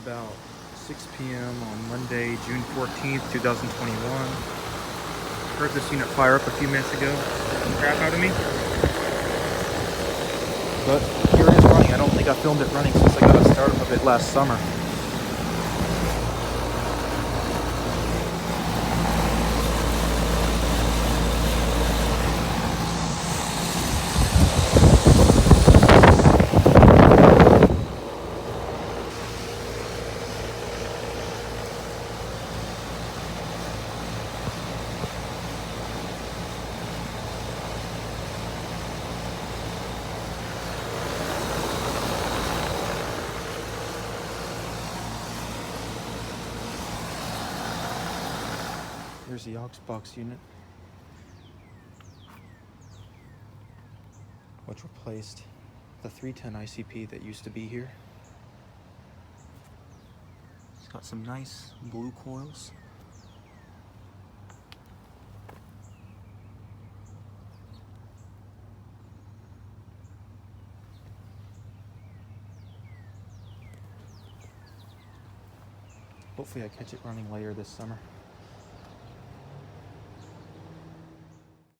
about 6 p.m. on Monday, June 14th, 2021. Heard this unit fire up a few minutes ago. Scared the crap out of me. But here it is running. I don't think I filmed it running since I got a start of it last summer. Here's the aux box unit, which replaced the 310 ICP that used to be here. It's got some nice blue coils. Hopefully I catch it running later this summer.